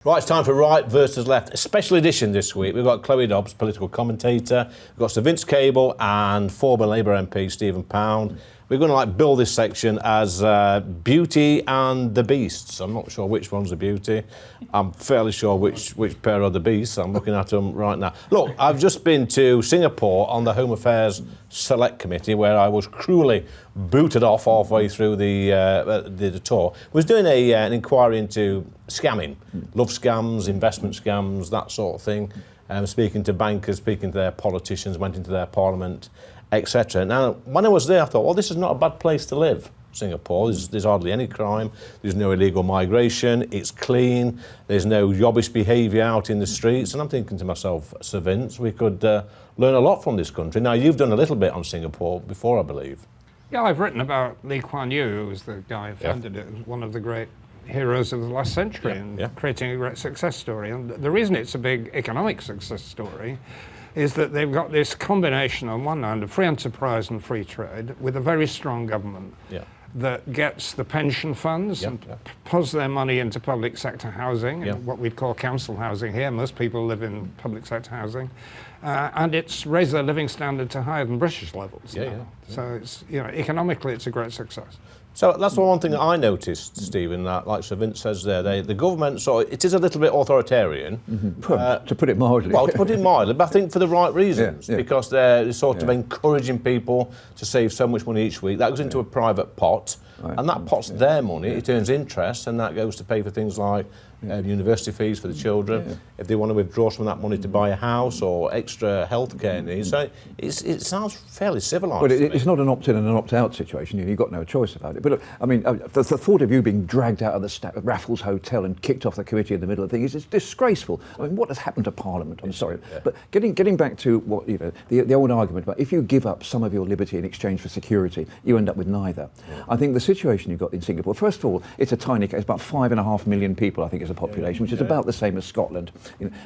Right, it's time for Right versus Left, a special edition this week. We've got Chloe Dobbs, political commentator. We've got Sir Vince Cable and former Labour MP Stephen Pound. We're going to build this section as Beauty and the Beasts. I'm not sure which one's the beauty. I'm fairly sure which pair are the beasts. I'm looking at them right now. Look, I've just been to Singapore on the Home Affairs Select Committee, where I was cruelly booted off halfway through the tour. Was doing an inquiry into scamming, love scams, investment scams, that sort of thing. Speaking to bankers, speaking to their politicians, went into their parliament, etc. Now, when I was there, I thought, well, this is not a bad place to live, Singapore. There's hardly any crime. There's no illegal migration. It's clean. There's no yobbish behaviour out in the streets. And I'm thinking to myself, Sir Vince, we could learn a lot from this country. Now, you've done a little bit on Singapore before, I believe. Yeah, I've written about Lee Kuan Yew, who was the guy who founded it. It was one of the great heroes of the last century and creating a great success story. And the reason it's a big economic success story is that they've got this combination on one hand of free enterprise and free trade with a very strong government that gets the pension funds and pours their money into public sector housing, what we'd call council housing here. Most people live in public sector housing. And it's raised their living standard to higher than British levels now. So it's, economically it's a great success. So that's one thing that I noticed, Stephen, that, like Sir Vince says there, the government, it is a little bit authoritarian. To put it mildly. Well, to put it mildly, but I think for the right reasons, because they're sort of encouraging people to save so much money each week. That goes into a private pot, and that pot's their money. It earns interest, and that goes to pay for things like university fees for the children, if they want to withdraw some of that money to buy a house or extra healthcare needs. So it sounds fairly civilised. But it's not an opt-in and an opt-out situation. You've got no choice about it. But look, I mean, the thought of you being dragged out of the Raffles Hotel and kicked off the committee in the middle of the thing is disgraceful. I mean, what has happened to Parliament? I'm sorry. But getting back to what, the old argument about if you give up some of your liberty in exchange for security, you end up with neither. I think the situation you've got in Singapore, first of all, it's a tiny case, about 5.5 million people, I think, is a population, which is about the same as Scotland.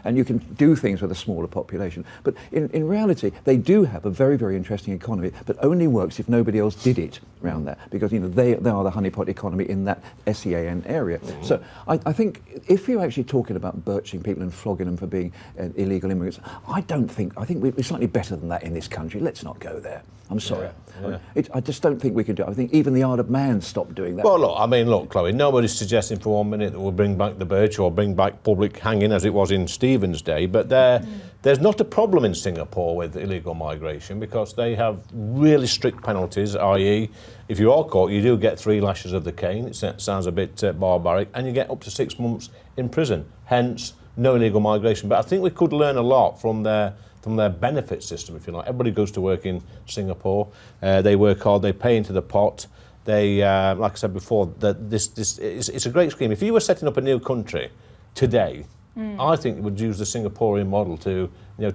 And you can do things with a smaller population. But in reality, they do have a very, very interesting economy, but only works if nobody else did it around there, because they are the honeypot economy in that SEAN area. So I think if you're actually talking about birching people and flogging them for being illegal immigrants, I think we're slightly better than that in this country. Let's not go there. I'm sorry. I just don't think we can do it. I think even the Isle of Man stopped doing that. Well, look, Chloe, nobody's suggesting for 1 minute that we'll bring back the birch or bring back public hanging as it was in Stephen's day, but there's not a problem in Singapore with illegal migration because they have really strict penalties, i.e. if you are caught, you do get 3 lashes of the cane. It sounds a bit barbaric, and you get up to 6 months in prison. Hence, no illegal migration. But I think we could learn a lot from their benefit system, if you like. Everybody goes to work in Singapore. They work hard. They pay into the pot. They, like I said before, it's a great scheme. If you were setting up a new country today, I think it would use the Singaporean model to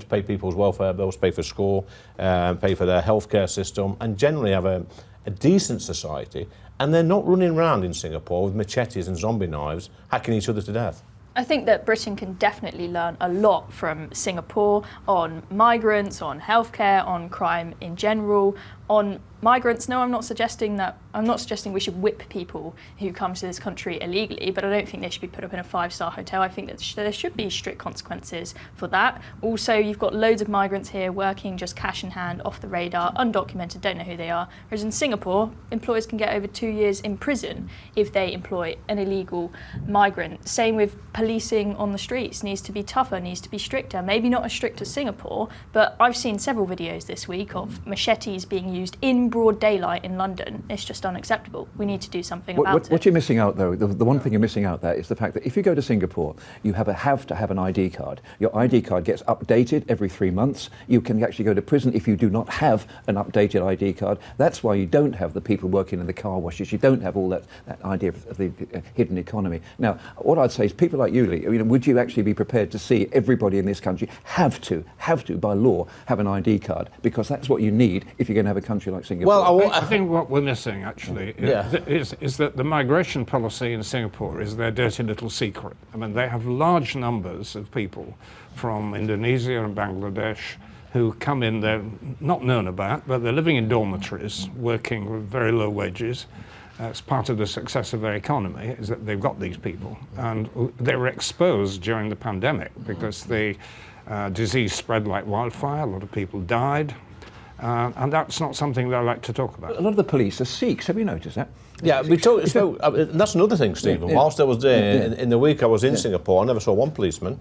pay people's welfare bills, pay for school, pay for their healthcare system, and generally have a decent society. And they're not running around in Singapore with machetes and zombie knives, hacking each other to death. I think that Britain can definitely learn a lot from Singapore on migrants, on healthcare, on crime in general, on migrants. No, I'm not suggesting we should whip people who come to this country illegally, but I don't think they should be put up in a 5-star hotel. I think that there should be strict consequences for that. Also, you've got loads of migrants here working just cash in hand, off the radar, undocumented, don't know who they are. Whereas in Singapore, employers can get over 2 years in prison if they employ an illegal migrant. Same with policing on the streets. Needs to be tougher, needs to be stricter. Maybe not as strict as Singapore, but I've seen several videos this week of machetes being used in broad daylight in London. It's just unacceptable. We need to do something about it. What you're missing out, though, the one thing you're missing out there is the fact that if you go to Singapore, you have to have an ID card. Your ID card gets updated every 3 months. You can actually go to prison if you do not have an updated ID card. That's why you don't have the people working in the car washes. You don't have all that idea of the hidden economy. Now, what I'd say is people like you, Lee, would you actually be prepared to see everybody in this country have to, by law, have an ID card? Because that's what you need if you're going to have a country like Singapore. Well, I think what we're missing, actually, is that the migration policy in Singapore is their dirty little secret. I mean, they have large numbers of people from Indonesia and Bangladesh who come in, they're not known about, but they're living in dormitories, working with very low wages. It's part of the success of their economy is that they've got these people, and they were exposed during the pandemic because the disease spread like wildfire. A lot of people died, and that's not something they like to talk about. A lot of the police are Sikhs. Have you noticed that? Yeah, we talked. So, that's another thing, Stephen. Yeah. Whilst I was there in the week I was in Singapore, I never saw one policeman.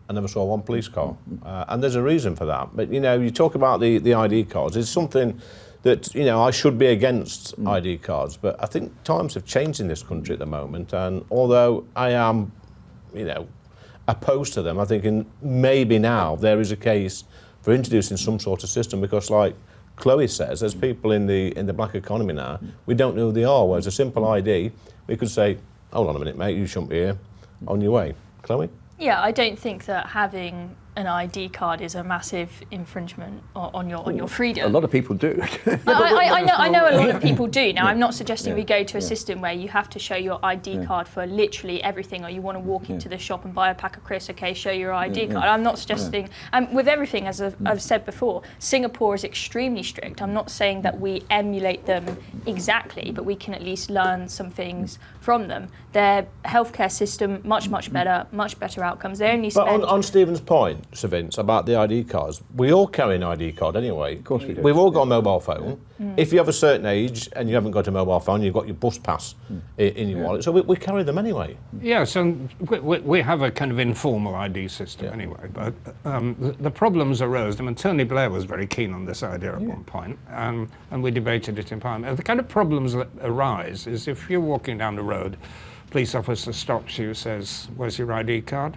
I never saw one police car, and there's a reason for that. But you talk about the ID cards. It's something that I should be against ID cards, but I think times have changed in this country at the moment. And although I am, opposed to them, I think maybe now there is a case for introducing some sort of system, because, like Chloe says, there's people in the black economy now, we don't know who they are. Whereas a simple ID, we could say, "Hold on a minute, mate, you shouldn't be here. On your way." Chloe? Yeah, I don't think that having an ID card is a massive infringement on your freedom. A lot of people do. I know a lot of people do. Now, I'm not suggesting we go to a system where you have to show your ID card for literally everything, or you want to walk into the shop and buy a pack of crisps, okay, show your ID card. I'm not suggesting, with everything, as I've said before, Singapore is extremely strict. I'm not saying that we emulate them exactly, but we can at least learn some things from them. Their healthcare system, much better outcomes. They only spend... But on Stephen's point, Sir Vince, about the ID cards, we all carry an ID card anyway. Of course we do. We've all got a mobile phone. If you have a certain age and you haven't got a mobile phone, you've got your bus pass in your wallet. So we carry them anyway. Yes, and we have a kind of informal ID system anyway. But the problems arose. I mean, Tony Blair was very keen on this idea at one point, and we debated it in Parliament. The kind of problems that arise is if you're walking down the road, police officer stops you, says, "Where's your ID card?"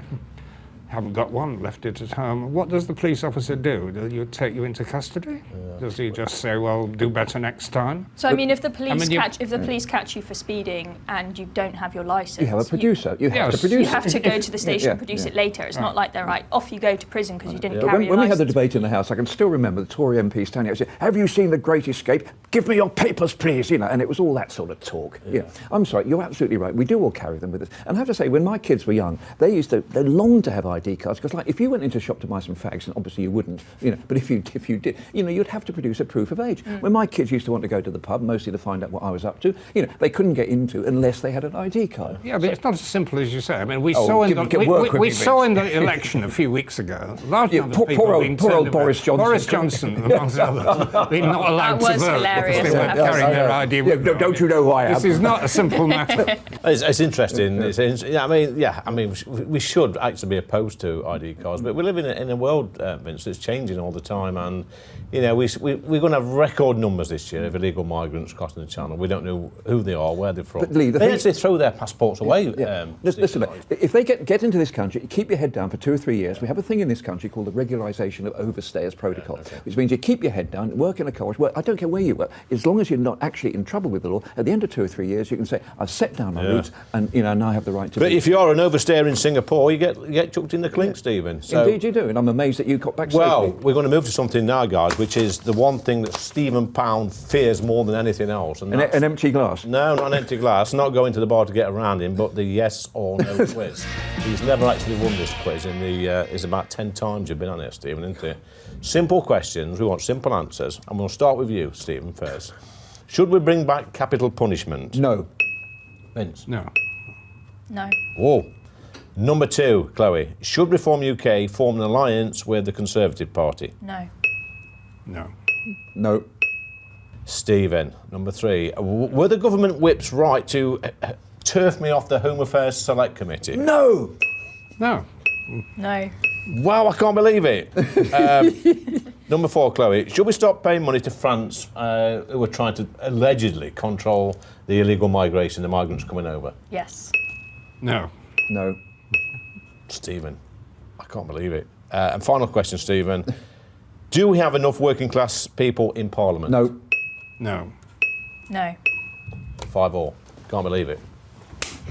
Haven't got one, left it at home. What does the police officer do? Do you take you into custody? Does he just say, "Well, do better next time"? So I mean, if the police catch you for speeding and you don't have your license, You have a producer. You have to produce it. You have to go to the station and produce it later. It's not like they're right, off you go to prison because you didn't carry your When we had license. the debate in the House, I can still remember the Tory MP standing up and saying, "Have you seen The Great Escape? Give me your papers, please." And it was all that sort of talk. I'm sorry, you're absolutely right. We do all carry them with us. And I have to say, when my kids were young, they longed to have ID cards, because if you went into a shop to buy some fags, and obviously you wouldn't, but if you did, you'd have to produce a proof of age. When my kids used to want to go to the pub, mostly to find out what I was up to, they couldn't get into unless they had an ID card. Yeah, but it's not as simple as you say. I mean, we saw in the election a few weeks ago, large number of people being poor old Boris Johnson. Boris Johnson, amongst others, being not allowed to vote hilarious. because they weren't carrying their ID with them. Don't you know who I am? This is not a simple matter. It's interesting. We should actually be opposed to ID cards, but we live in a world, Vince, that's changing all the time, and we're going to have record numbers this year of illegal migrants crossing the Channel. We don't know who they are, where they're from. But Lee, they actually throw their passports away. Listen, if they get into this country, keep your head down for 2 or 3 years. We have a thing in this country called the regularisation of overstayers protocol, which means you keep your head down, work in a college, I don't care where you work, as long as you're not actually in trouble with the law. At the end of 2 or 3 years, you can say, "I've set down my roots, and now I have the right to." But if you are an overstayer in Singapore, you get chucked in the clink, Stephen. So, indeed, you do, and I'm amazed that you got back well, safely. we're going to move to something now, guys, which is the one thing that Stephen Pound fears more than anything else. And An empty glass? No, not an empty glass. Not going to the bar to get around him, but the yes or no quiz. He's never actually won this quiz. It's about 10 times you've been on it, Stephen, isn't it? Simple questions. We want simple answers. And we'll start with you, Stephen, first. Should we bring back capital punishment? No. Vince? No. No. Whoa. Number 2, Chloe. Should Reform UK form an alliance with the Conservative Party? No. No. No. Stephen, number 3. Were the government whips right to turf me off the Home Affairs Select Committee? No. No. No. Wow, I can't believe it. Number 4, Chloe. Should we stop paying money to France, who are trying to allegedly control the illegal migration, the migrants coming over? Yes. No. No. Stephen, I can't believe it. And final question, Stephen. Do we have enough working class people in Parliament? No. No. No. 5-all. Can't believe it.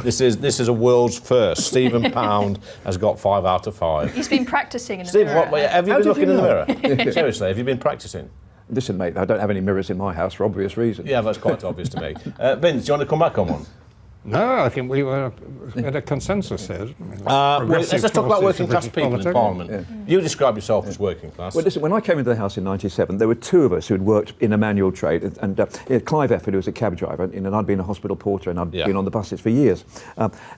This is a world's first. Stephen Pound has got 5 out of 5. He's been practicing in the Stephen, mirror. have you How been did looking you in the know? mirror? Seriously, have you been practicing? Listen, mate, I don't have any mirrors in my house for obvious reasons. Yeah, that's quite obvious to me. Vince, do you want to come back on one? No, I think we were at a consensus here. Let's just talk about working class people in Parliament. Yeah. You describe yourself as working class. Well, listen, when I came into the House in '97, there were two of us who had worked in a manual trade, and Clive Efford, who was a cab driver, and I'd been a hospital porter, and I'd been on the buses for years.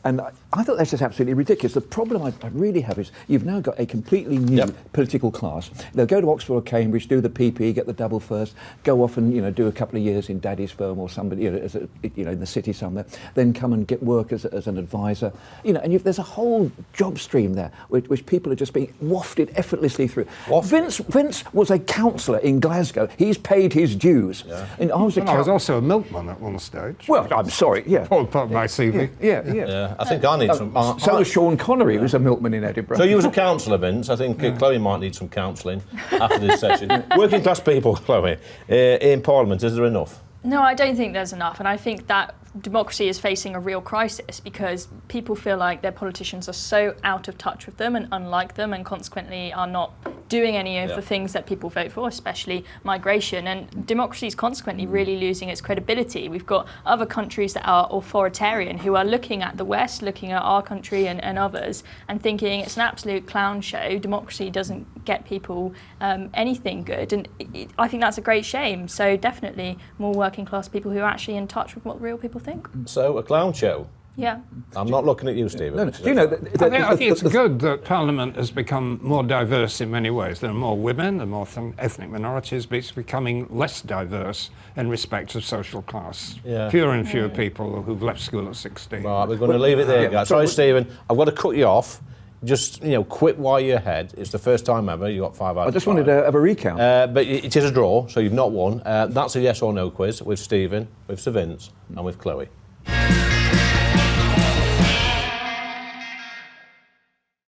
And I thought that's just absolutely ridiculous. The problem I really have is you've now got a completely new political class. They'll go to Oxford or Cambridge, do the PP, get the double first, go off and do a couple of years in Daddy's firm or somebody, in the city somewhere, then come and get work as an advisor, and there's a whole job stream there which people are just being wafted effortlessly through. Vince was a councillor in Glasgow. He's paid his dues. Yeah. And I was also a milkman at one stage. Well, I'm sorry, All part of my CV. Yeah. I think I need some. So was Sean Connery, who was a milkman in Edinburgh. So you was a councillor, Vince. I think Chloe might need some counselling after this session. Working class people, Chloe, in Parliament, is there enough? No, I don't think there's enough, and I think that democracy is facing a real crisis because people feel like their politicians are so out of touch with them and unlike them, and consequently are not doing any of the things that people vote for, especially migration. And democracy is consequently really losing its credibility. We've got other countries that are authoritarian who are looking at the West, looking at our country and others, and thinking it's an absolute clown show. Democracy doesn't get people anything good, and I think that's a great shame. So definitely more working class people who are actually in touch with what real people think. So a clown show? Yeah. I'm not looking at you, Stephen. No. Do you know? I think it's good that Parliament has become more diverse in many ways. There are more women, there are more ethnic minorities, but it's becoming less diverse in respect of social class. Yeah. Fewer and fewer people who've left school at 16. Right, we're going to leave it there, guys. Sorry, Stephen, I've got to cut you off. Just, quit while you're ahead. It's the first time ever. You got 5 out of 5. I just wanted to have a recount. But it is a draw, so you've not won. That's a yes or no quiz with Stephen, with Sir Vince, and with Chloe.